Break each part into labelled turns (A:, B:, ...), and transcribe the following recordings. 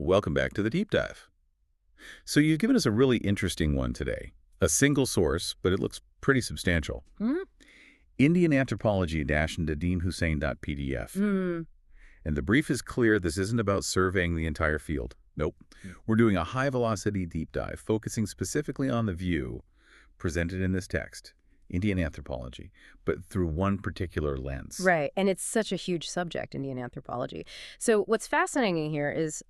A: welcome back to the deep dive. So you've given us a really interesting one today. A single source, but it looks pretty substantial.
B: Hmm?
A: Indian Anthropology nadeem.pdf. And the brief is clear, this isn't about surveying the entire field. Nope. We're doing a high-velocity deep dive, focusing specifically on the view presented in this text, Indian Anthropology, but through one particular lens.
B: Right, and it's such a huge subject, Indian anthropology. So what's fascinating here is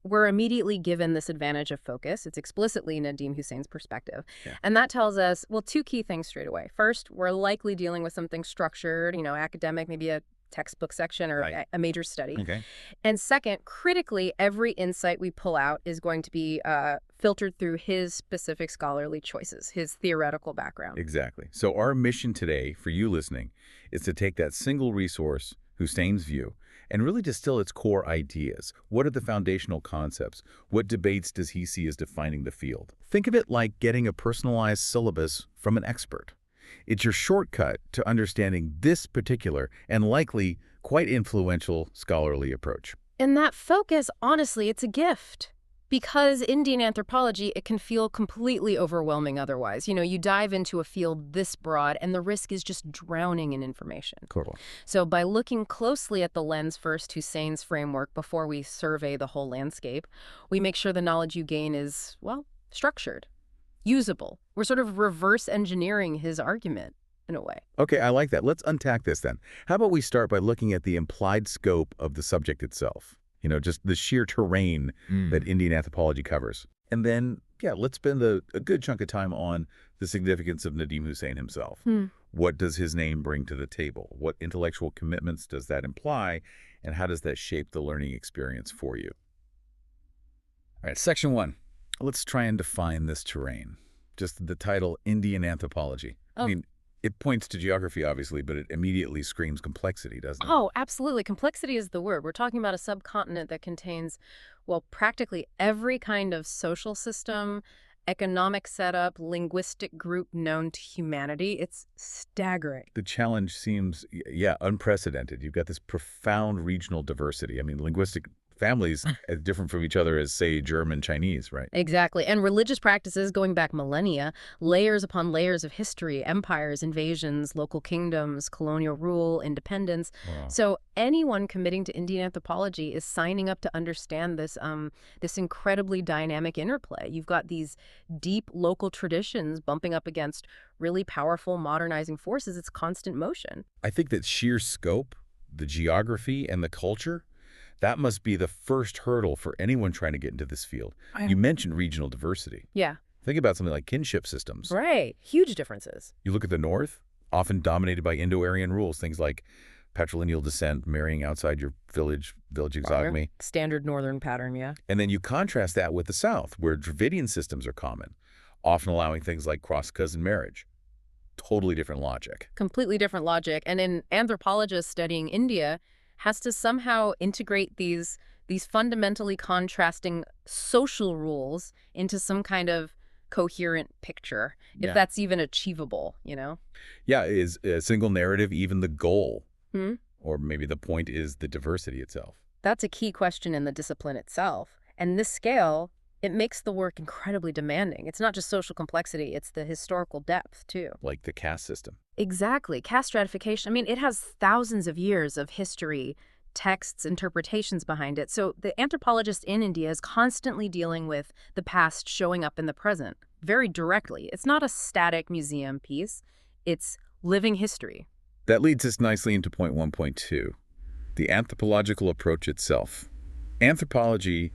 B: we're immediately given this advantage of focus. It's explicitly Nadeem Hussein's perspective.
A: Yeah.
B: And that tells us, well, two key things straight away. First, we're likely dealing with something structured, academic, maybe a textbook section or
A: Right.
B: a major study.
A: Okay.
B: And second, critically, every insight we pull out is going to be filtered through his specific scholarly choices, his theoretical background.
A: Exactly. So our mission today, for you listening, is to take that single resource, Hussein's view, and really distill its core ideas. What are the foundational concepts? What debates does he see as defining the field? Think of it like getting a personalized syllabus from an expert. It's your shortcut to understanding this particular and likely quite influential scholarly approach.
B: And that focus, honestly, it's a gift. Because Indian anthropology, it can feel completely overwhelming otherwise. You dive into a field this broad, and the risk is just drowning in information.
A: Totally.
B: So by looking closely at the lens first, Hussein's framework, before we survey the whole landscape, we make sure the knowledge you gain is, well, structured, usable. We're sort of reverse engineering his argument in a way.
A: Okay, I like that. Let's unpack this then. How about we start by looking at the implied scope of the subject itself? Just the sheer terrain that Indian anthropology covers. And then, let's spend a good chunk of time on the significance of Nadeem Hussein himself. What does his name bring to the table? What intellectual commitments does that imply? And how does that shape the learning experience for you? All right, section 1. Let's try and define this terrain. Just the title, Indian Anthropology.
B: Oh.
A: I mean, it points to geography, obviously, but it immediately screams complexity, doesn't it?
B: Oh, absolutely. Complexity is the word. We're talking about a subcontinent that contains, well, practically every kind of social system, economic setup, linguistic group known to humanity. It's staggering.
A: The challenge seems, unprecedented. You've got this profound regional diversity. I mean, linguistic families as different from each other as, say, German, Chinese, right?
B: Exactly. And religious practices going back millennia, layers upon layers of history, empires, invasions, local kingdoms, colonial rule, independence.
A: Wow.
B: So anyone committing to Indian anthropology is signing up to understand this incredibly dynamic interplay. You've got these deep local traditions bumping up against really powerful modernizing forces. It's constant motion.
A: I think that sheer scope, the geography, and the culture, that must be the first hurdle for anyone trying to get into this field. You mentioned regional diversity.
B: Yeah.
A: Think about something like kinship systems.
B: Right. Huge differences.
A: You look at the North, often dominated by Indo-Aryan rules, things like patrilineal descent, marrying outside your village exogamy.
B: Standard northern pattern, yeah.
A: And then you contrast that with the South, where Dravidian systems are common, often allowing things like cross-cousin marriage. Totally different logic.
B: Completely different logic. And an anthropologist studying India has to somehow integrate these fundamentally contrasting social rules into some kind of coherent picture, if that's even achievable,
A: Yeah, is a single narrative even the goal?
B: Hmm?
A: Or maybe the point is the diversity itself?
B: That's a key question in the discipline itself. And this scale, it makes the work incredibly demanding. It's not just social complexity, it's the historical depth, too.
A: Like the caste system.
B: Exactly. Caste stratification, it has thousands of years of history, texts, interpretations behind it. So the anthropologist in India is constantly dealing with the past showing up in the present, very directly. It's not a static museum piece. It's living history.
A: That leads us nicely into point 1.2, the anthropological approach itself. Anthropology,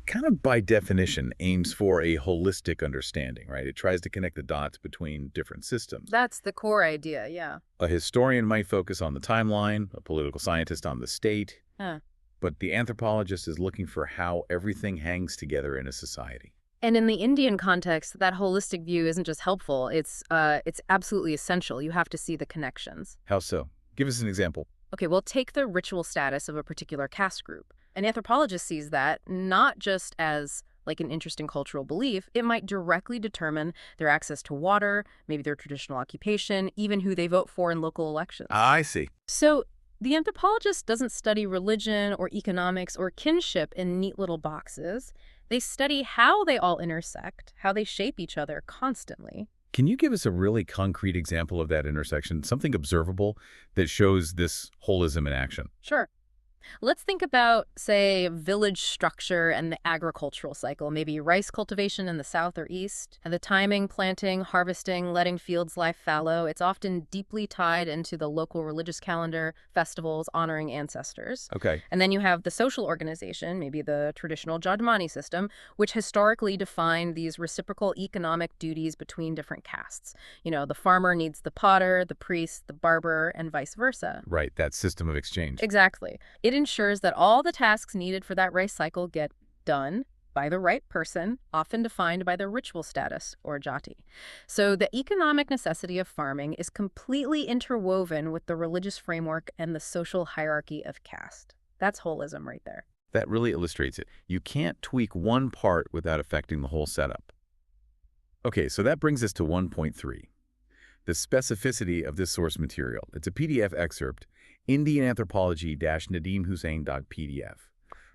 A: kind of by definition, aims for a holistic understanding, right? It tries to connect the dots between different systems.
B: That's the core idea, yeah.
A: A historian might focus on the timeline, a political scientist on the state, but the anthropologist is looking for how everything hangs together in a society.
B: And in the Indian context, that holistic view isn't just helpful, it's absolutely essential. You have to see the connections.
A: How so? Give us an example.
B: Okay, well, take the ritual status of a particular caste group. An anthropologist sees that not just as like an interesting cultural belief, it might directly determine their access to water, maybe their traditional occupation, even who they vote for in local elections.
A: I see.
B: So The anthropologist doesn't study religion or economics or kinship in neat little boxes. They study how they all intersect, how they shape each other constantly.
A: Can you give us a really concrete example of that intersection, something observable that shows this holism in action?
B: Sure. Let's think about, say, village structure and the agricultural cycle, maybe rice cultivation in the south or east, and the timing, planting, harvesting, letting fields lie fallow. It's often deeply tied into the local religious calendar, festivals, honoring ancestors.
A: Okay.
B: And then you have the social organization, maybe the traditional Jadmani system, which historically defined these reciprocal economic duties between different castes. You know, the farmer needs the potter, the priest, the barber, and vice versa.
A: Right, that system of exchange.
B: Exactly. It ensures that all the tasks needed for that rice cycle get done by the right person, often defined by their ritual status, or jati. So the economic necessity of farming is completely interwoven with the religious framework and the social hierarchy of caste. That's holism right there.
A: That really illustrates it. You can't tweak one part without affecting the whole setup. Okay, so that brings us to 1.3. The specificity of this source material. It's a PDF excerpt, Indian Anthropology-nadeemhussain.pdf.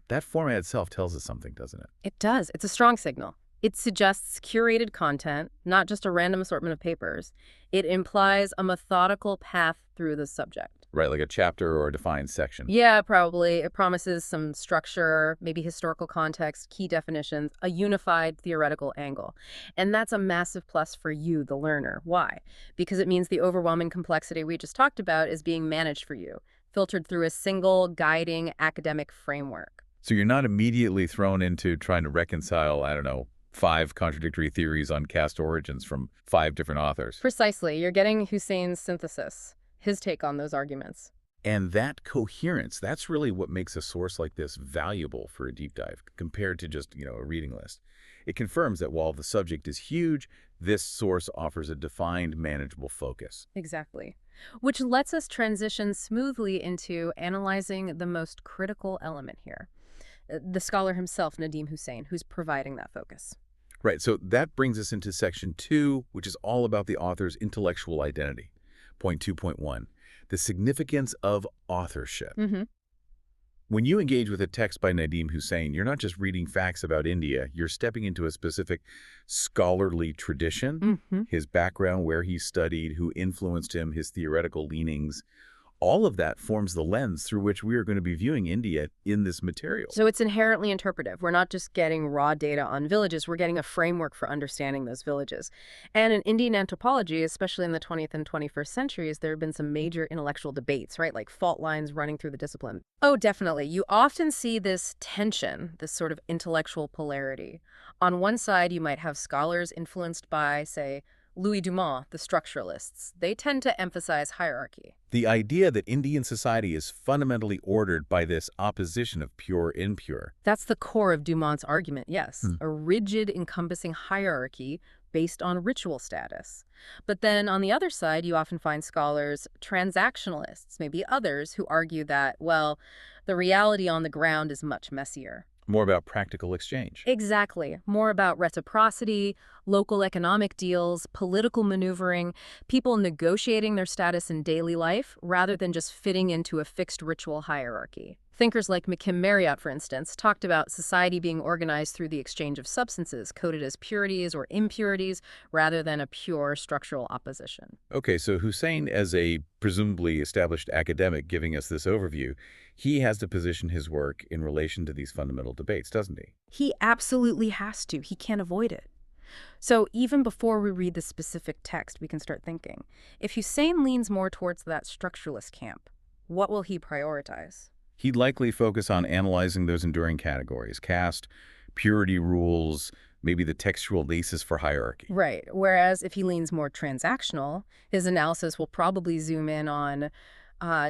A: That format itself tells us something, doesn't it?
B: It does. It's a strong signal. It suggests curated content, not just a random assortment of papers. It implies a methodical path through the subject.
A: Right, like a chapter or a defined section.
B: Yeah, probably. It promises some structure, maybe historical context, key definitions, a unified theoretical angle. And that's a massive plus for you, the learner. Why? Because it means the overwhelming complexity we just talked about is being managed for you, filtered through a single guiding academic framework.
A: So you're not immediately thrown into trying to reconcile, I don't know, 5 contradictory theories on caste origins from 5 different authors.
B: Precisely. You're getting Hussein's synthesis, his take on those arguments.
A: And that coherence, that's really what makes a source like this valuable for a deep dive compared to just, a reading list. It confirms that while the subject is huge, this source offers a defined, manageable focus.
B: Exactly. Which lets us transition smoothly into analyzing the most critical element here. The scholar himself, Nadeem Hussain, who's providing that focus.
A: Right, so that brings us into section 2, which is all about the author's intellectual identity. Point 2.1, the significance of authorship. When you engage with a text by Nadeem Hussain, you're not just reading facts about India, you're stepping into a specific scholarly tradition, his background, where he studied, who influenced him, his theoretical leanings. All of that forms the lens through which we are going to be viewing India in this material.
B: So it's inherently interpretive. We're not just getting raw data on villages, we're getting a framework for understanding those villages. And in Indian anthropology, especially in the 20th and 21st centuries, there have been some major intellectual debates, right? Like fault lines running through the discipline. Oh, definitely. You often see this tension, this sort of intellectual polarity. On one side, you might have scholars influenced by, say, Louis Dumont, the structuralists. They tend to emphasize hierarchy.
A: The idea that Indian society is fundamentally ordered by this opposition of pure-impure.
B: That's the core of Dumont's argument, yes. A rigid, encompassing hierarchy based on ritual status. But then on the other side, you often find scholars, transactionalists, maybe others, who argue that, well, the reality on the ground is much messier.
A: More about practical exchange.
B: Exactly. More about reciprocity, local economic deals, political maneuvering, people negotiating their status in daily life rather than just fitting into a fixed ritual hierarchy. Thinkers like McKim Marriott, for instance, talked about society being organized through the exchange of substances, coded as purities or impurities, rather than a pure structural opposition.
A: Okay, so Hussain, as a presumably established academic giving us this overview, he has to position his work in relation to these fundamental debates, doesn't he?
B: He absolutely has to. He can't avoid it. So even before we read the specific text, we can start thinking, if Hussain leans more towards that structuralist camp, what will he prioritize?
A: He'd likely focus on analyzing those enduring categories, caste, purity rules, maybe the textual basis for hierarchy.
B: Right. Whereas if he leans more transactional, his analysis will probably zoom in on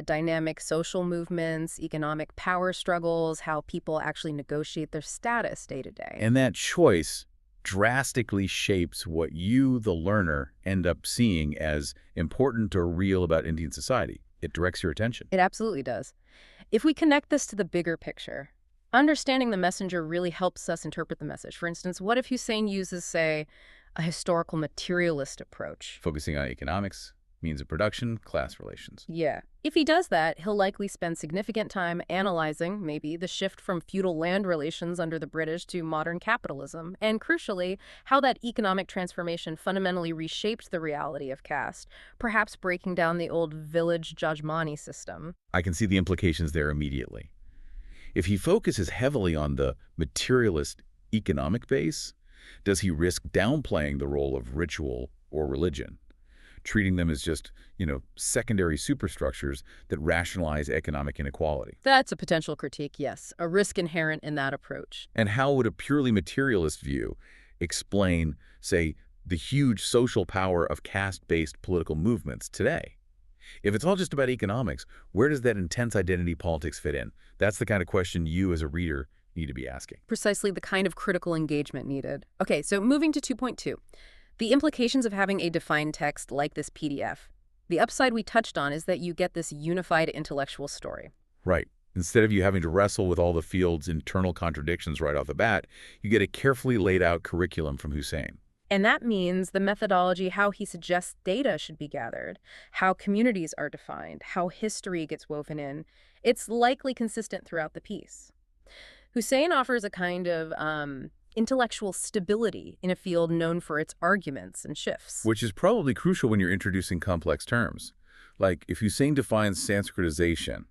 B: dynamic social movements, economic power struggles, how people actually negotiate their status day to day.
A: And that choice drastically shapes what you, the learner, end up seeing as important or real about Indian society. It directs your attention.
B: It absolutely does. If we connect this to the bigger picture, understanding the messenger really helps us interpret the message. For instance, what if Hussain uses, say, a historical materialist approach?
A: Focusing on economics, Means of production, class relations.
B: Yeah. If he does that, he'll likely spend significant time analyzing, maybe, the shift from feudal land relations under the British to modern capitalism, and crucially, how that economic transformation fundamentally reshaped the reality of caste, perhaps breaking down the old village Jajmani system.
A: I can see the implications there immediately. If he focuses heavily on the materialist economic base, does he risk downplaying the role of ritual or religion, treating them as just, secondary superstructures that rationalize economic inequality?
B: That's a potential critique, yes, a risk inherent in that approach.
A: And how would a purely materialist view explain, say, the huge social power of caste-based political movements today? If it's all just about economics, where does that intense identity politics fit in? That's the kind of question you as a reader need to be asking.
B: Precisely the kind of critical engagement needed. Okay, so moving to 2.2. The implications of having a defined text like this PDF. The upside we touched on is that you get this unified intellectual story.
A: Right. Instead of you having to wrestle with all the field's internal contradictions right off the bat, you get a carefully laid out curriculum from Hussein.
B: And that means the methodology, how he suggests data should be gathered, how communities are defined, how history gets woven in. It's likely consistent throughout the piece. Hussein offers a kind of intellectual stability in a field known for its arguments and shifts.
A: Which is probably crucial when you're introducing complex terms. Like if Hussein defines Sanskritization,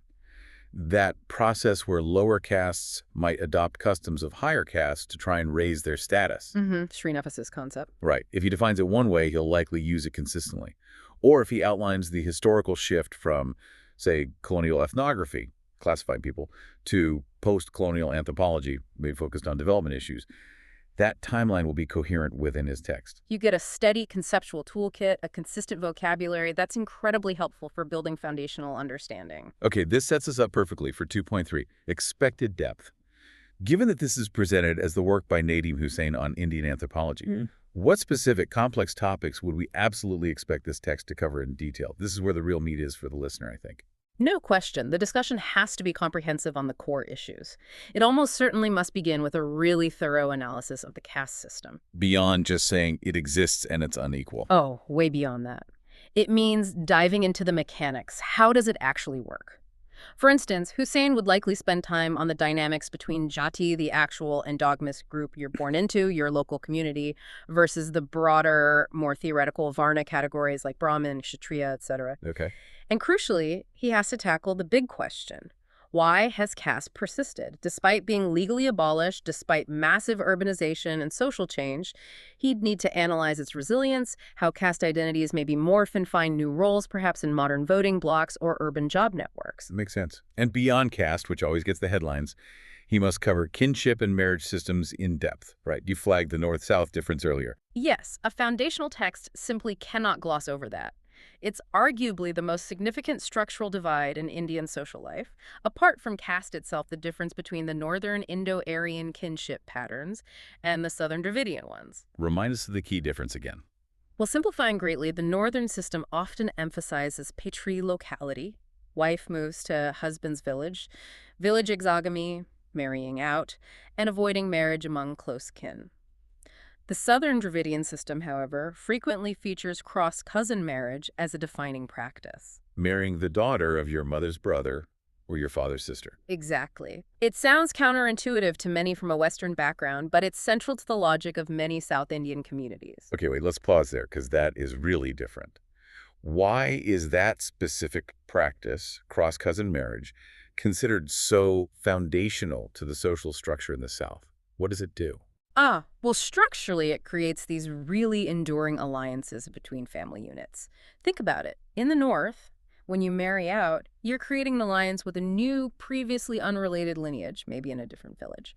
A: that process where lower castes might adopt customs of higher castes to try and raise their status.
B: Srinivas's concept.
A: Right. If he defines it one way, he'll likely use it consistently. Or if he outlines the historical shift from, say, colonial ethnography, classifying people, to post-colonial anthropology, maybe focused on development issues, that timeline will be coherent within his text.
B: You get a steady conceptual toolkit, a consistent vocabulary that's incredibly helpful for building foundational understanding.
A: Okay, this sets us up perfectly for 2.3, expected depth. Given that this is presented as the work by Nadeem Hussain on Indian anthropology, what specific complex topics would we absolutely expect this text to cover in detail? This is where the real meat is for the listener, I think.
B: No question, the discussion has to be comprehensive on the core issues. It almost certainly must begin with a really thorough analysis of the caste system.
A: Beyond just saying it exists and it's unequal.
B: Oh, way beyond that. It means diving into the mechanics. How does it actually work? For instance, Hussein would likely spend time on the dynamics between jati, the actual endogamous group you're born into, your local community, versus the broader, more theoretical Varna categories like Brahmin, Kshatriya, etc.
A: Okay.
B: And crucially, he has to tackle the big question. Why has caste persisted? Despite being legally abolished, despite massive urbanization and social change, he'd need to analyze its resilience, how caste identities maybe morph and find new roles, perhaps in modern voting blocks or urban job networks.
A: Makes sense. And beyond caste, which always gets the headlines, he must cover kinship and marriage systems in depth, right? You flagged the North-South difference earlier.
B: Yes, a foundational text simply cannot gloss over that. It's arguably the most significant structural divide in Indian social life, apart from caste itself, the difference between the northern Indo-Aryan kinship patterns and the southern Dravidian ones.
A: Remind us of the key difference again.
B: Well, simplifying greatly, the northern system often emphasizes patrilocality. Wife moves to husband's village, village exogamy, marrying out, and avoiding marriage among close kin. The southern Dravidian system, however, frequently features cross-cousin marriage as a defining practice.
A: Marrying the daughter of your mother's brother or your father's sister.
B: Exactly. It sounds counterintuitive to many from a Western background, but it's central to the logic of many South Indian communities.
A: Okay, wait, let's pause there because that is really different. Why is that specific practice, cross-cousin marriage, considered so foundational to the social structure in the South? What does it do?
B: Well, structurally, it creates these really enduring alliances between family units. Think about it. In the North, when you marry out, you're creating an alliance with a new, previously unrelated lineage, maybe in a different village.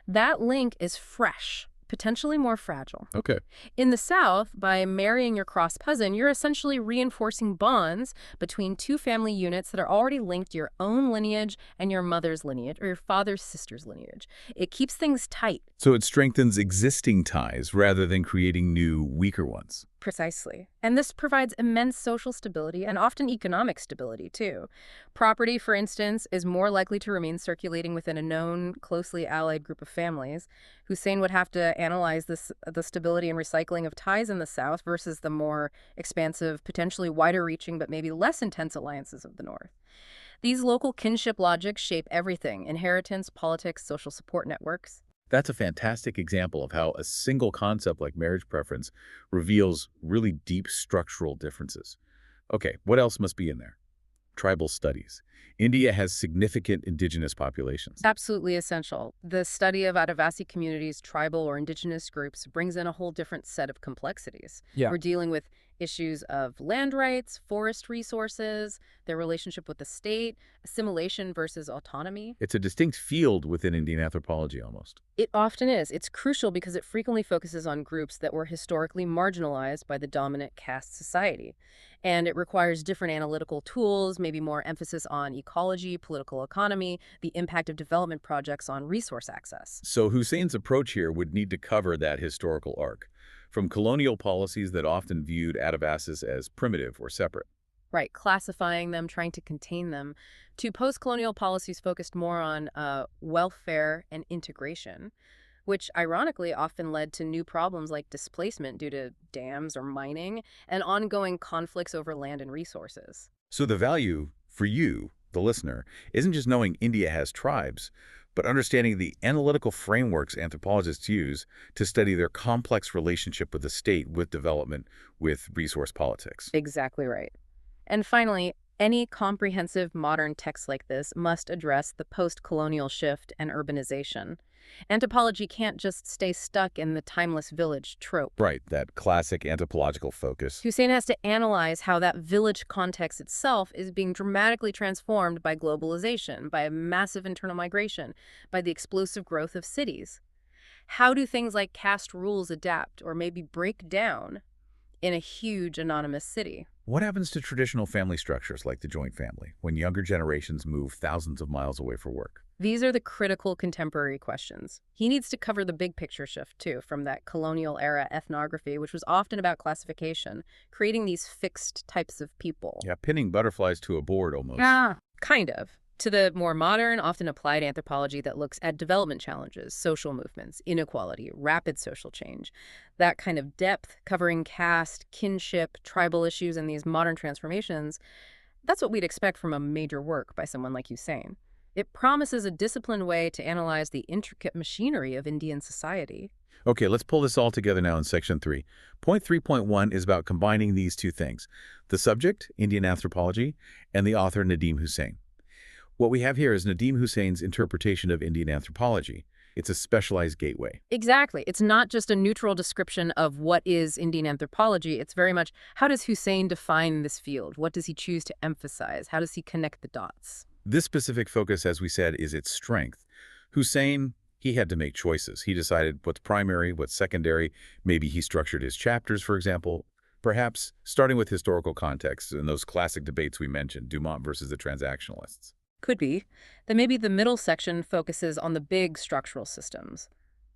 B: That link is fresh, potentially more fragile.
A: Okay.
B: In the South, by marrying your cross-cousin, you're essentially reinforcing bonds between two family units that are already linked to your own lineage and your mother's lineage or your father's sister's lineage. It keeps things tight.
A: So it strengthens existing ties rather than creating new, weaker ones.
B: Precisely. And this provides immense social stability and often economic stability, too. Property, for instance, is more likely to remain circulating within a known, closely allied group of families. Hussein would have to analyze the stability and recycling of ties in the South versus the more expansive, potentially wider-reaching, but maybe less intense alliances of the North. These local kinship logics shape everything: inheritance, politics, social support networks.
A: That's a fantastic example of how a single concept like marriage preference reveals really deep structural differences. Okay, what else must be in there? Tribal studies. India has significant indigenous populations.
B: Absolutely essential. The study of Adivasi communities, tribal or indigenous groups, brings in a whole different set of complexities.
C: Yeah.
B: We're dealing with issues of land rights, forest resources, their relationship with the state, assimilation versus autonomy.
A: It's a distinct field within Indian anthropology almost.
B: It often is. It's crucial because it frequently focuses on groups that were historically marginalized by the dominant caste society. And it requires different analytical tools, maybe more emphasis on ecology, political economy, the impact of development projects on resource access.
A: So Hussein's approach here would need to cover that historical arc, from colonial policies that often viewed Adivasis as primitive or separate.
B: Right, classifying them, trying to contain them, to post-colonial policies focused more on welfare and integration, which ironically often led to new problems like displacement due to dams or mining and ongoing conflicts over land and resources.
A: So the value for you, the listener, isn't just knowing India has tribes, but understanding the analytical frameworks anthropologists use to study their complex relationship with the state, with development, with resource politics.
B: Exactly right. And finally, any comprehensive modern text like this must address the post-colonial shift and urbanization. Anthropology can't just stay stuck in the timeless village trope.
A: Right, that classic anthropological focus.
B: Hussein has to analyze how that village context itself is being dramatically transformed by globalization, by a massive internal migration, by the explosive growth of cities. How do things like caste rules adapt or maybe break down in a huge anonymous city?
A: What happens to traditional family structures like the joint family when younger generations move thousands of miles away for work?
B: These are the critical contemporary questions. He needs to cover the big picture shift, too, from that colonial era ethnography, which was often about classification, creating these fixed types of people.
A: Yeah, pinning butterflies to a board almost.
B: Yeah, kind of. To the more modern, often applied anthropology that looks at development challenges, social movements, inequality, rapid social change. That kind of depth, covering caste, kinship, tribal issues, and these modern transformations, that's what we'd expect from a major work by someone like Hussein. It promises a disciplined way to analyze the intricate machinery of Indian society.
A: Okay, let's pull this all together now in section 3. Point 3.1 is about combining these two things: the subject, Indian anthropology, and the author, Nadeem Hussain. What we have here is Nadeem Hussein's interpretation of Indian anthropology. It's a specialized gateway.
B: Exactly. It's not just a neutral description of what is Indian anthropology. It's very much, how does Hussein define this field? What does he choose to emphasize? How does he connect the dots?
A: This specific focus, as we said, is its strength. Hussein, he had to make choices. He decided what's primary, what's secondary. Maybe he structured his chapters, for example, perhaps starting with historical context and those classic debates we mentioned, Dumont versus the transactionalists.
B: Could be. Then maybe the middle section focuses on the big structural systems: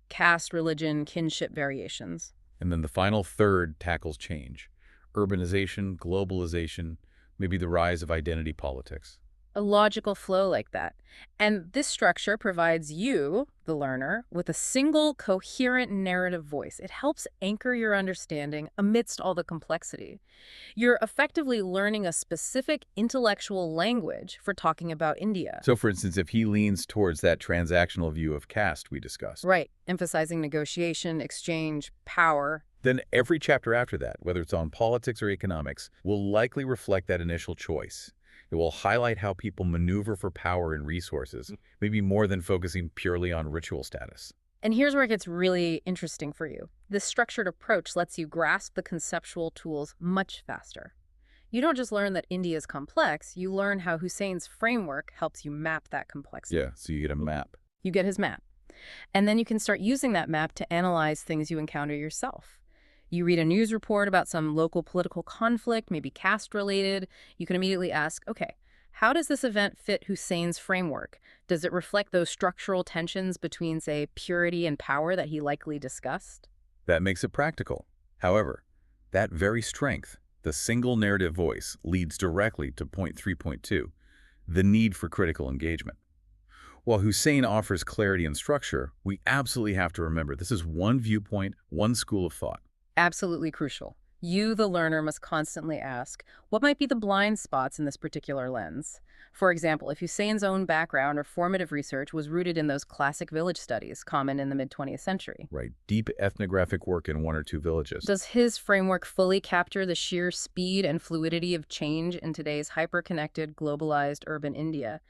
B: caste, religion, kinship variations.
A: And then the final third tackles change: urbanization, globalization, maybe the rise of identity politics.
B: A logical flow like that. And this structure provides you, the learner, with a single coherent narrative voice. It helps anchor your understanding amidst all the complexity. You're effectively learning a specific intellectual language for talking about India.
A: So, for instance, if he leans towards that transactional view of caste we discussed,
B: Right, emphasizing negotiation, exchange, power.
A: then every chapter after that, whether it's on politics or economics, will likely reflect that initial choice. It will highlight how people maneuver for power and resources, maybe more than focusing purely on ritual status.
B: And here's where it gets really interesting for you. This structured approach lets you grasp the conceptual tools much faster. You don't just learn that India is complex, you learn how Hussein's framework helps you map that complexity.
A: Yeah, so you get a map.
B: You get his map. And then you can start using that map to analyze things you encounter yourself. You read a news report about some local political conflict, maybe caste-related. You can immediately ask, okay, how does this event fit Hussein's framework? Does it reflect those structural tensions between, say, purity and power that he likely discussed?
A: That makes it practical. However, That very strength, the single narrative voice, leads directly to point 3.2, the need for critical engagement. While Hussein offers clarity and structure, we absolutely have to remember this is one viewpoint, one school of thought.
B: Absolutely crucial. You, the learner, must constantly ask, what might be the blind spots in this particular lens? For example, if Hussein's own background or formative research was rooted in those classic village studies common in the mid-20th century.
A: Right, deep ethnographic work in one or two villages.
B: Does his framework fully capture the sheer speed and fluidity of change in today's hyper-connected, globalized urban India?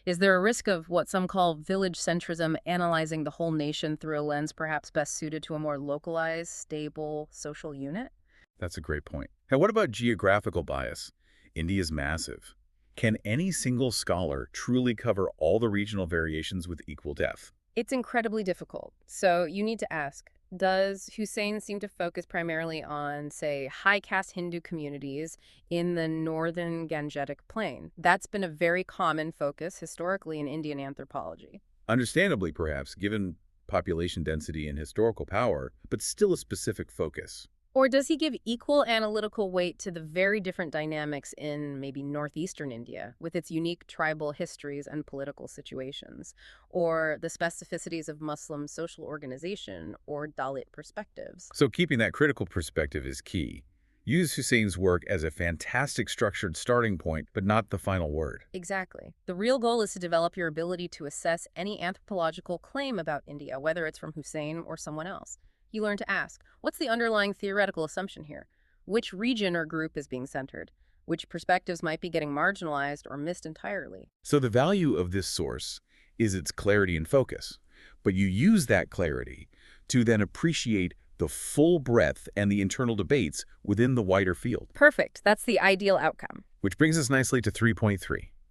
B: Is there a risk of what some call village centrism, analyzing the whole nation through a lens perhaps best suited to a more localized, stable social unit?
A: That's a great point. And what about geographical bias? India's massive. Can any single scholar truly cover all the regional variations with equal depth?
B: It's incredibly difficult. So you need to ask, does Hussein seem to focus primarily on, say, high-caste Hindu communities in the northern Gangetic Plain? That's been a very common focus historically in Indian anthropology.
A: Understandably, perhaps, given population density and historical power, but still a specific focus.
B: Or does he give equal analytical weight to the very different dynamics in maybe northeastern India, with its unique tribal histories and political situations, or the specificities of Muslim social organization or Dalit perspectives?
A: So keeping that critical perspective is key. Use Hussein's work as a fantastic structured starting point, but not the final word.
B: Exactly. The real goal is to develop your ability to assess any anthropological claim about India, whether it's from Hussein or someone else. You learn to ask, what's the underlying theoretical assumption here? Which region or group is being centered? Which perspectives might be getting marginalized or missed entirely?
A: So the value of this source is its clarity and focus, but you use that clarity to then appreciate the full breadth and the internal debates within the wider field.
B: Perfect. That's the ideal outcome.
A: Which brings us nicely to 3.3,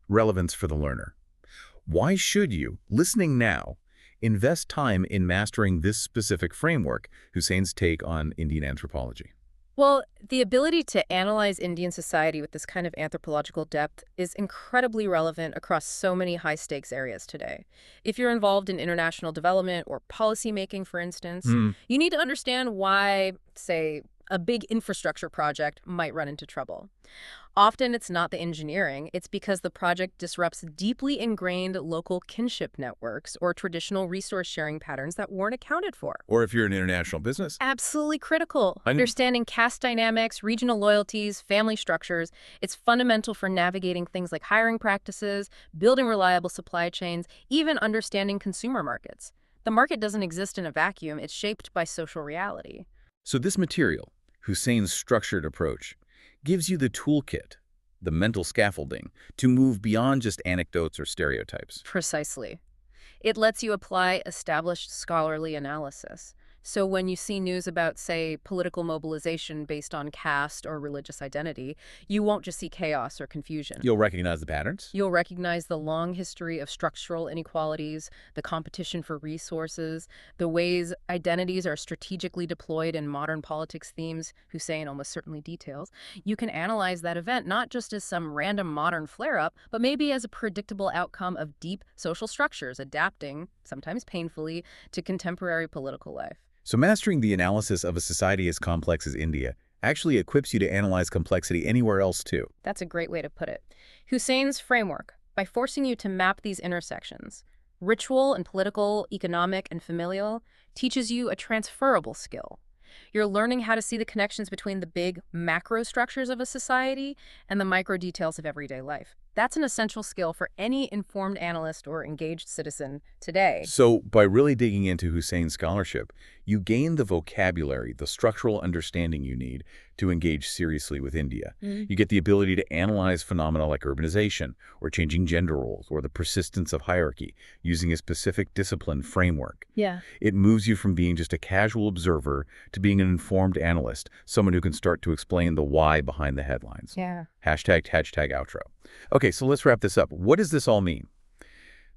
A: relevance for the learner. Why should you, listening now, invest time in mastering this specific framework, Hussein's take on Indian anthropology?
B: Well, the ability to analyze Indian society with this kind of anthropological depth is incredibly relevant across so many high-stakes areas today. If you're involved in international development or policymaking, for instance, you need to understand why, say, a big infrastructure project might run into trouble. Often it's not the engineering, it's because the project disrupts deeply ingrained local kinship networks or traditional resource sharing patterns that weren't accounted for.
A: Or if you're an international business.
B: Absolutely critical. Understanding caste dynamics, regional loyalties, family structures, it's fundamental for navigating things like hiring practices, building reliable supply chains, even understanding consumer markets. The market doesn't exist in a vacuum, it's shaped by social reality.
A: So this material, Hussein's structured approach, gives you the toolkit, the mental scaffolding, to move beyond just anecdotes or stereotypes.
B: Precisely. It lets you apply established scholarly analysis. So when you see news about, say, political mobilization based on caste or religious identity, you won't just see chaos or confusion.
A: You'll recognize the patterns.
B: You'll recognize the long history of structural inequalities, the competition for resources, the ways identities are strategically deployed in modern politics themes Hussein almost certainly details. You can analyze that event not just as some random modern flare-up, but maybe as a predictable outcome of deep social structures adapting, sometimes painfully, to contemporary political life.
A: So mastering the analysis of a society as complex as India actually equips you to analyze complexity anywhere else too.
B: That's a great way to put it. Hussein's framework, by forcing you to map these intersections, ritual and political, economic and familial, teaches you a transferable skill. You're learning how to see the connections between the big macro structures of a society and the micro details of everyday life. That's an essential skill for any informed analyst or engaged citizen today.
A: So by really digging into Hussein's scholarship, you gain the vocabulary, the structural understanding you need to engage seriously with India. You get the ability to analyze phenomena like urbanization or changing gender roles or the persistence of hierarchy using a specific discipline framework.
B: Yeah.
A: It moves you from being just a casual observer to being an informed analyst, someone who can start to explain the why behind the headlines.
B: Yeah.
A: Hashtag outro. Okay, so let's wrap this up. What does this all mean?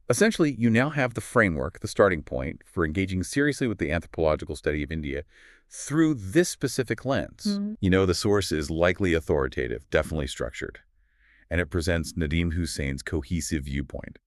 A: Essentially, you now have the framework, the starting point, for engaging seriously with the anthropological study of India through this specific lens. You know the source is likely authoritative, definitely structured, and it presents Nadeem Hussein's cohesive viewpoint.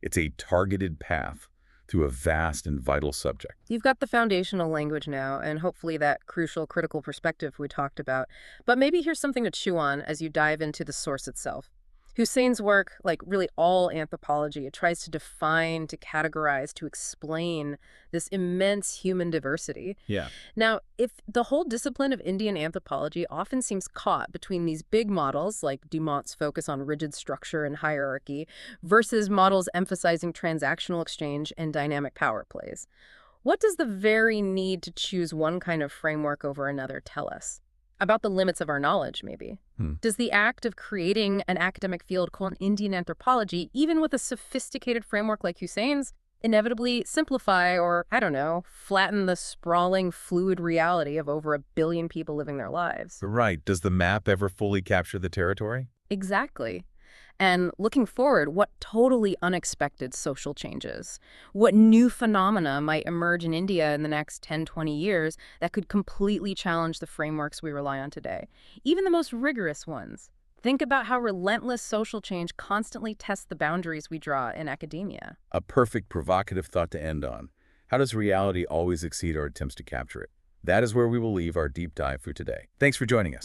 A: It's a targeted path through a vast and vital subject.
B: You've got the foundational language now, and hopefully that crucial critical perspective we talked about. But maybe here's something to chew on as you dive into the source itself. Hussein's work, like really all anthropology, it tries to define, to categorize, to explain this immense human diversity.
A: Yeah.
B: Now, if the whole discipline of Indian anthropology often seems caught between these big models, like Dumont's focus on rigid structure and hierarchy, versus models emphasizing transactional exchange and dynamic power plays, what does the very need to choose one kind of framework over another tell us? About the limits of our knowledge, maybe. Does the act of creating an academic field called Indian anthropology, even with a sophisticated framework like Hussein's, inevitably simplify or, I don't know, flatten the sprawling, fluid reality of over 1 billion people living their lives?
A: Right. Does the map ever fully capture the territory?
B: Exactly. And looking forward, what totally unexpected social changes? What new phenomena might emerge in India in the next 10, 20 years that could completely challenge the frameworks we rely on today? Even the most rigorous ones. Think about how relentless social change constantly tests the boundaries we draw in academia.
A: A perfect provocative thought to end on. How does reality always exceed our attempts to capture it? That is where we will leave our deep dive for today. Thanks for joining us.